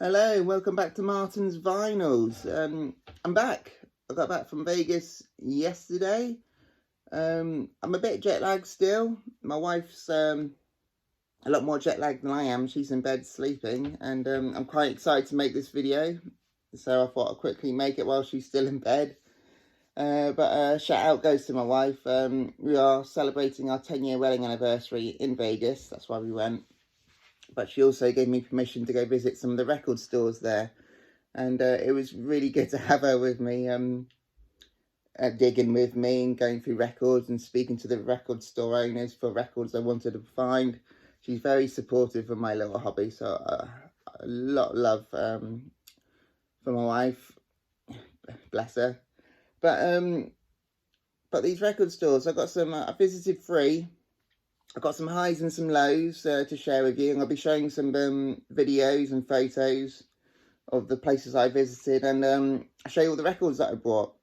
Hello, welcome back to Martin's Vinyls. I'm back. I got back from Vegas yesterday. I'm a bit jet lagged still. My wife's a lot more jet lagged than I am. She's in bed sleeping, and I'm quite excited to make this video. So I thought I'd quickly make it while she's still in bed. But shout out goes to my wife. We are celebrating our 10-year wedding anniversary in Vegas. That's why we went. But she also gave me permission to go visit some of the record stores there. And it was really good to have her with me, digging with me and going through records and speaking to the record store owners for records I wanted to find. She's very supportive of my little hobby, so a lot of love for my wife, bless her. But these record stores, I got some. I visited 3. I've got some highs and some lows to share with you, and I'll be showing some videos and photos of the places I visited, and I'll show you all the records that I bought.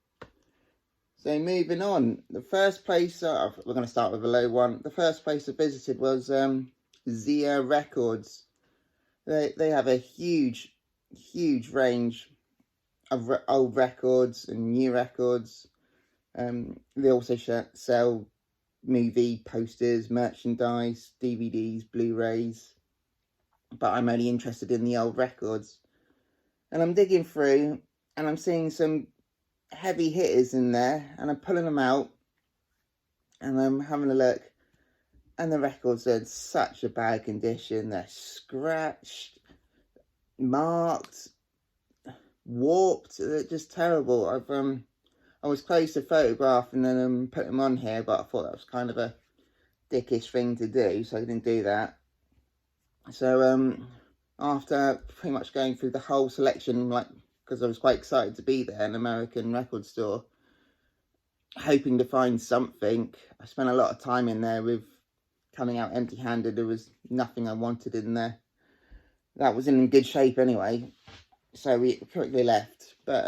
So moving on, the first place, we're going to start with a low one. The first place I visited was Zia Records. They have a huge range of old records and new records. They also sell movie posters, merchandise, DVDs, Blu-rays, but I'm only interested in the old records. And I'm digging through and I'm seeing some heavy hitters in there, and I'm pulling them out and I'm having a look, and the records are in such a bad condition. They're scratched, marked, warped. They're just terrible. I was close to photograph and then put them on here, but I thought that was kind of a dickish thing to do, so I didn't do that. So after pretty much going through the whole selection, like, because I was quite excited to be there, an American record store, hoping to find something, I spent a lot of time in there with coming out empty-handed. There was nothing I wanted in there. That was in good shape anyway, so we quickly left. But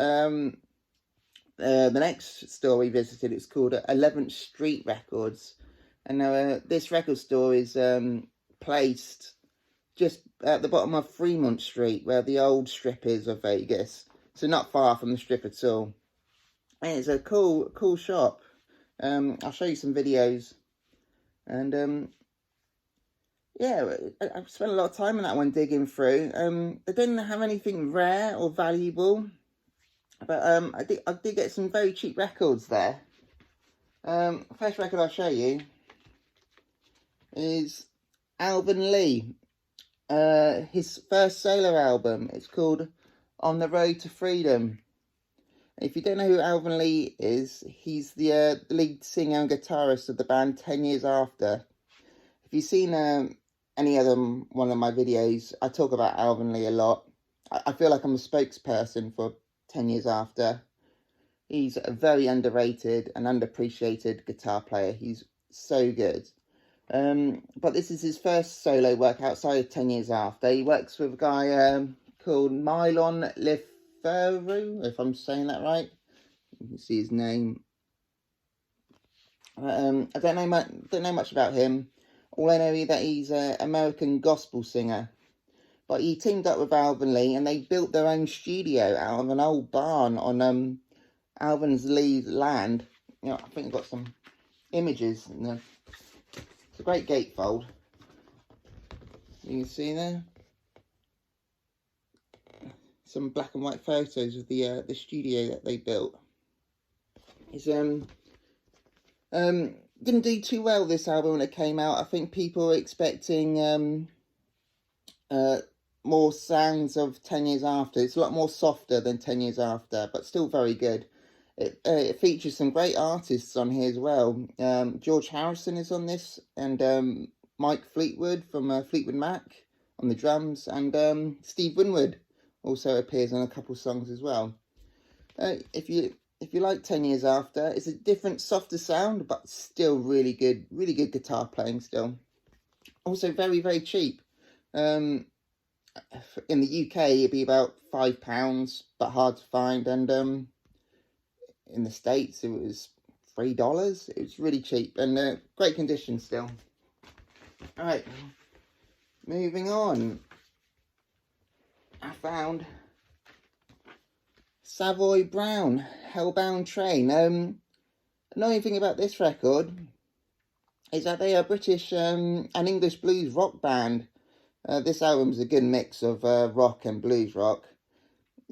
the next store we visited, it's called 11th Street Records, and this record store is placed just at the bottom of Fremont Street, where the old strip is of Vegas, so not far from the strip at all. And it's a cool shop. I'll show you some videos, and yeah, I spent a lot of time on that one digging through. They didn't have anything rare or valuable, but I did get some very cheap records there. First record I'll show you is Alvin Lee. His first solo album. It's called On the Road to Freedom. If you don't know who Alvin Lee is, he's the lead singer and guitarist of the band 10 Years After. If you've seen any other one of my videos, I talk about Alvin Lee a lot. I feel like I'm a spokesperson for 10 Years After. He's a very underrated and underappreciated guitar player. He's so good. But this is his first solo work outside of 10 Years After. He works with a guy called Mahal, if I'm saying that right. You can see his name. I don't know much about him. All I know is that he's an American gospel singer. But he teamed up with Alvin Lee, and they built their own studio out of an old barn on Alvin Lee's land. You know, I think I've got some images. It's a great gatefold. You can see there some black and white photos of the studio that they built. It's didn't do too well, this album, when it came out. I think people were expecting more sounds of 10 Years After. It's a lot more softer than 10 Years After, but still very good. It features some great artists on here as well. George Harrison is on this, and Mike Fleetwood from Fleetwood Mac on the drums, and Steve Winwood also appears on a couple songs as well. If you like 10 Years After, it's a different, softer sound, but still really good guitar playing still. Also very, very cheap. In the UK, it'd be about £5, but hard to find, and in the States, it was $3. It was really cheap and great condition still. Alright, moving on. found Savoy Brown, Hellbound Train. Annoying thing about this record is that they are British and English blues rock band. This album's a good mix of rock and blues rock.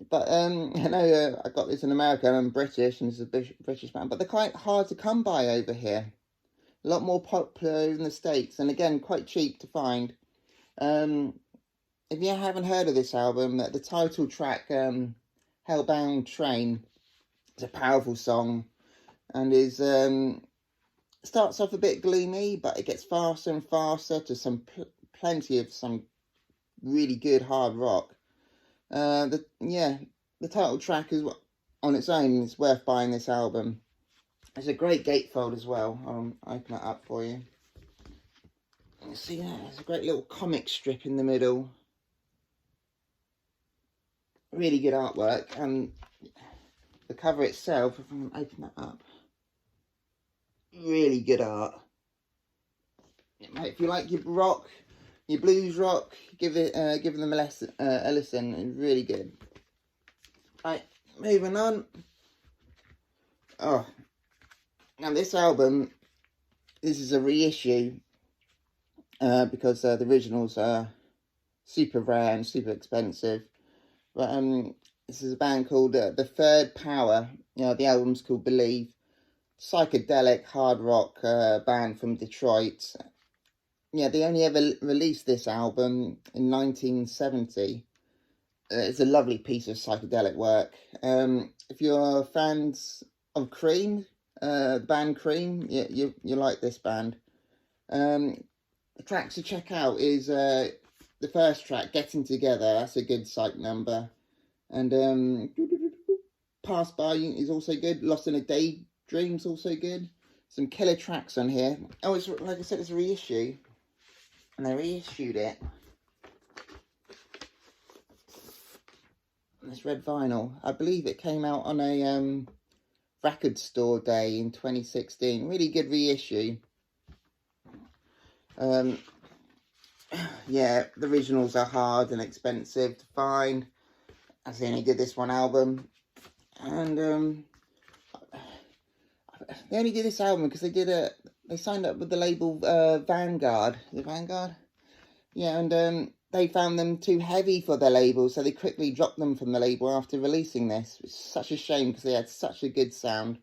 But I know I got this in America and I'm British and it's a British band, but they're quite hard to come by over here. A lot more popular in the States, and again, quite cheap to find. If you haven't heard of this album, the title track, Hellbound Train, is a powerful song and is starts off a bit gloomy, but it gets faster and faster to plenty of some really good hard rock. The title track is on its own. It's worth buying this album. It's a great gatefold as well. I'll open it up for you. You see that? There's a great little comic strip in the middle. Really good artwork, and the cover itself, if I can open that up, really good art. If you like your rock, your blues rock, give them a listen. It's really good. Right, moving on. Oh, now this album, this is a reissue because the originals are super rare and super expensive. But this is a band called The Third Power. The album's called Believe. Psychedelic hard rock band from Detroit. They only ever released this album in 1970. It's a lovely piece of psychedelic work. If you're fans of Cream, the band Cream, you like this band. The tracks to check out is the first track, Getting Together. That's a good psych number. And Pass By is also good. Lost in a Daydream's also good. Some killer tracks on here. Oh, it's like I said, it's a reissue. And they reissued it. This red vinyl. I believe it came out on a record store day in 2016. Really good reissue. The originals are hard and expensive to find. As they only did this one album. And they only did this album because they signed up with the label Vanguard. Is it Vanguard? Yeah, and they found them too heavy for their label, so they quickly dropped them from the label after releasing this. It's such a shame because they had such a good sound.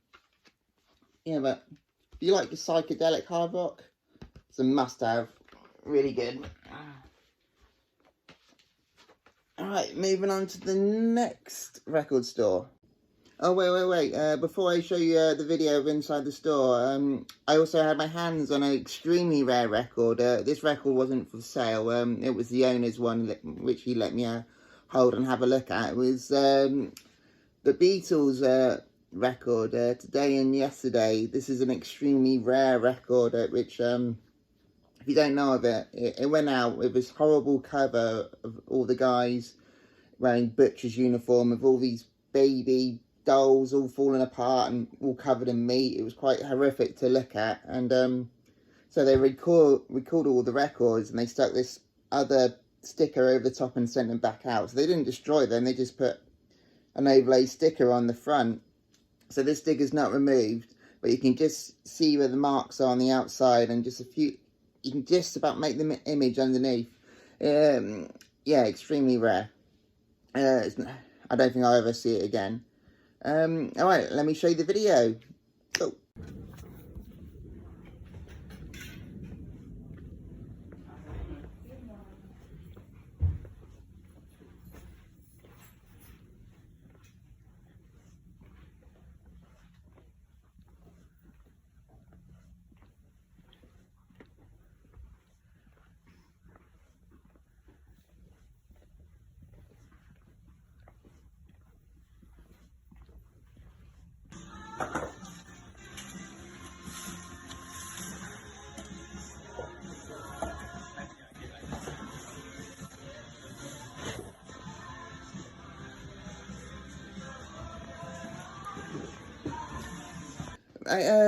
Yeah, but if you like the psychedelic hard rock, it's a must-have. Really good. Alright, moving on to the next record store. Oh, wait. Before I show you the video of inside the store, I also had my hands on an extremely rare record. This record wasn't for sale. It was the owner's one, which he let me hold and have a look at. It was the Beatles record, Today and Yesterday. This is an extremely rare record, which, if you don't know of it, it went out with this horrible cover of all the guys wearing butcher's uniform with all these baby dolls all falling apart and all covered in meat. It was quite horrific to look at. And so they recalled all the records and they stuck this other sticker over the top and sent them back out. So they didn't destroy them, they just put an overlay sticker on the front. So this sticker's not removed, but you can just see where the marks are on the outside, and just a few, you can just about make the image underneath. Extremely rare. I don't think I'll ever see it again. Alright, let me show you the video. Go.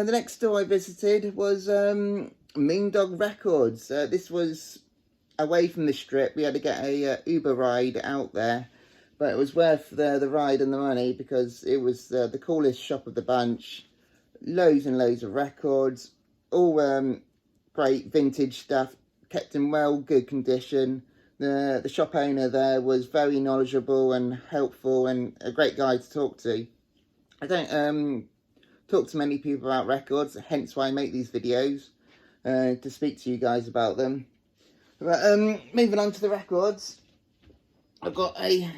The next store I visited was Moondog Records. This was away from the strip. We had to get a Uber ride out there. but it was worth the ride and the money, because it was the coolest shop of the bunch. Loads and loads of records, all great vintage stuff, kept in good condition. The shop owner there was very knowledgeable and helpful, and a great guy to talk to. I don't talk to many people about records, hence why I make these videos, to speak to you guys about them. But moving on to the records, I've got a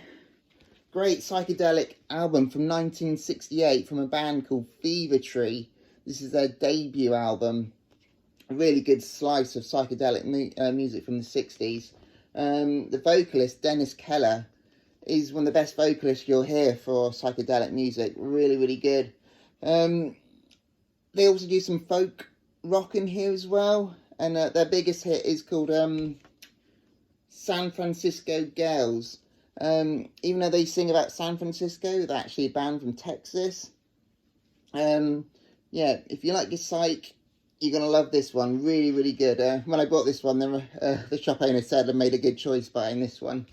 great psychedelic album from 1968 from a band called Fever Tree. This is their debut album. A really good slice of psychedelic music from the 60s. The vocalist, Dennis Keller, is one of the best vocalists you'll hear for psychedelic music. Really, really good. They also do some folk rock in here as well. And their biggest hit is called San Francisco Girls. Even though they sing about San Francisco, they're actually a band from Texas. Yeah, if you like your psych, you're going to love this one. Really, really good. When I bought this one, the shop owner said I made a good choice buying this one.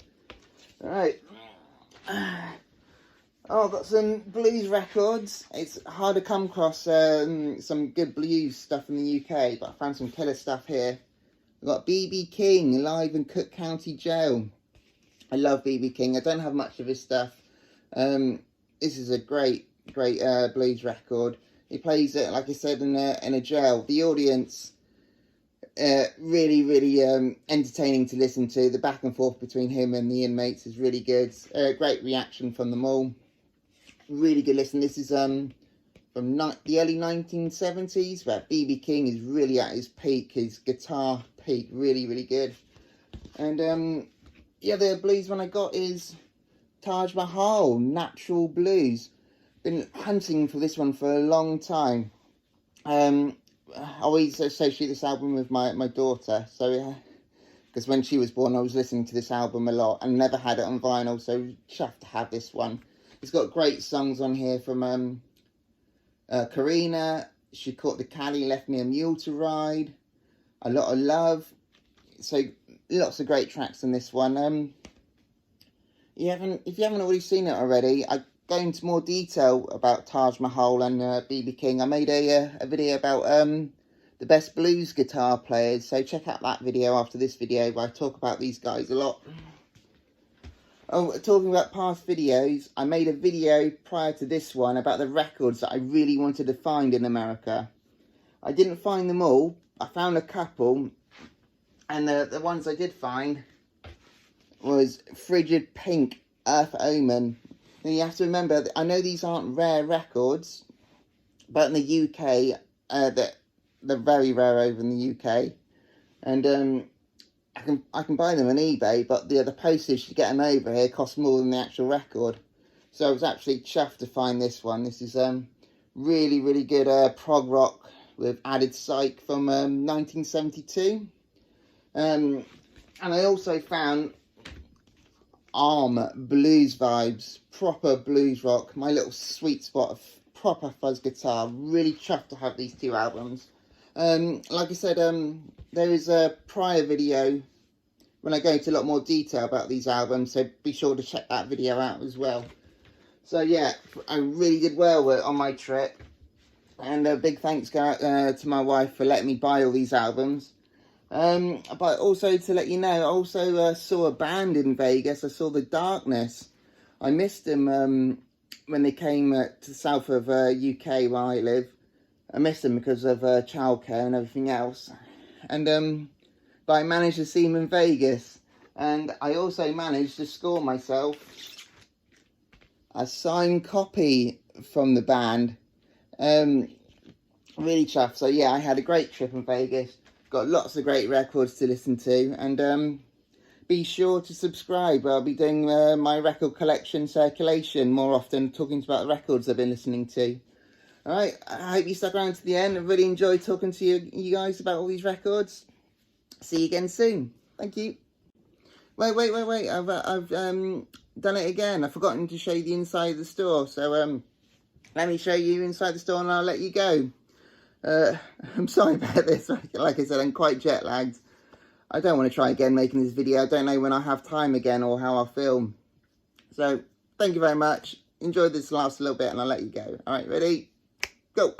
Alright. Oh, I've got some blues records. It's hard to come across some good blues stuff in the UK, but I found some killer stuff here. I've got B.B.King live in Cook County Jail. I love B.B.King. I don't have much of his stuff. This is a great blues record. He plays it, like I said, in a jail. The audience, really entertaining to listen to. The back and forth between him and the inmates is really good. Great reaction from them all. Really good listen. This is from the early 1970s, where B.B. King is really at his peak, his guitar peak. Really, really good. And yeah, the blues one I got is Taj Mahal, Natch'l Blues. Been hunting for this one for a long time. I always associate this album with my daughter, so because when she was born I was listening to this album a lot and never had it on vinyl, so chuffed to have this one. It's got great songs on here from Karina, She Caught the Cali, Left Me a Mule to Ride, A Lot of Love. So lots of great tracks on this one. If you haven't already seen it already, I go into more detail about Taj Mahal and B.B. King. I made a video about the best blues guitar players, so check out that video after this video, where I talk about these guys a lot. Oh, talking about past videos, I made a video prior to this one about the records that I really wanted to find in America. I didn't find them all. I found a couple, and the ones I did find was Frigid, Pink, Earth, Omen. Now you have to remember, I know these aren't rare records, but in the UK, they're very rare over in the UK, and I can buy them on eBay, but the postage to get them over here costs more than the actual record. So I was actually chuffed to find this one. This is really, really good prog rock with added psych from 1972. And I also found Bluesvibes, proper blues rock, my little sweet spot of proper fuzz guitar. Really chuffed to have these two albums. Like I said, there is a prior video when I go into a lot more detail about these albums, so be sure to check that video out as well. So yeah, I really did well on my trip, and a big thanks go out to my wife for letting me buy all these albums. But also to let you know, I also saw a band in Vegas. I saw The Darkness. I missed them when they came to the south of UK where I live. I missed them because of childcare and everything else. And but I managed to see them in Vegas. And I also managed to score myself a signed copy from the band. Really chuffed. So yeah, I had a great trip in Vegas. Got lots of great records to listen to, and be sure to subscribe. I'll be doing my record collection circulation more often, talking about the records I've been listening to. Alright, I hope you stuck around to the end. I really enjoyed talking to you guys about all these records. See you again soon. Thank you. Wait, I've done it again. I've forgotten to show you the inside of the store, so let me show you inside the store and I'll let you go. I'm sorry about this. Like I said, I'm quite jet lagged. I don't want to try again making this video. I don't know when I have time again or how I'll film. So thank you very much. Enjoy this last little bit and I'll let you go. All right, ready? Go.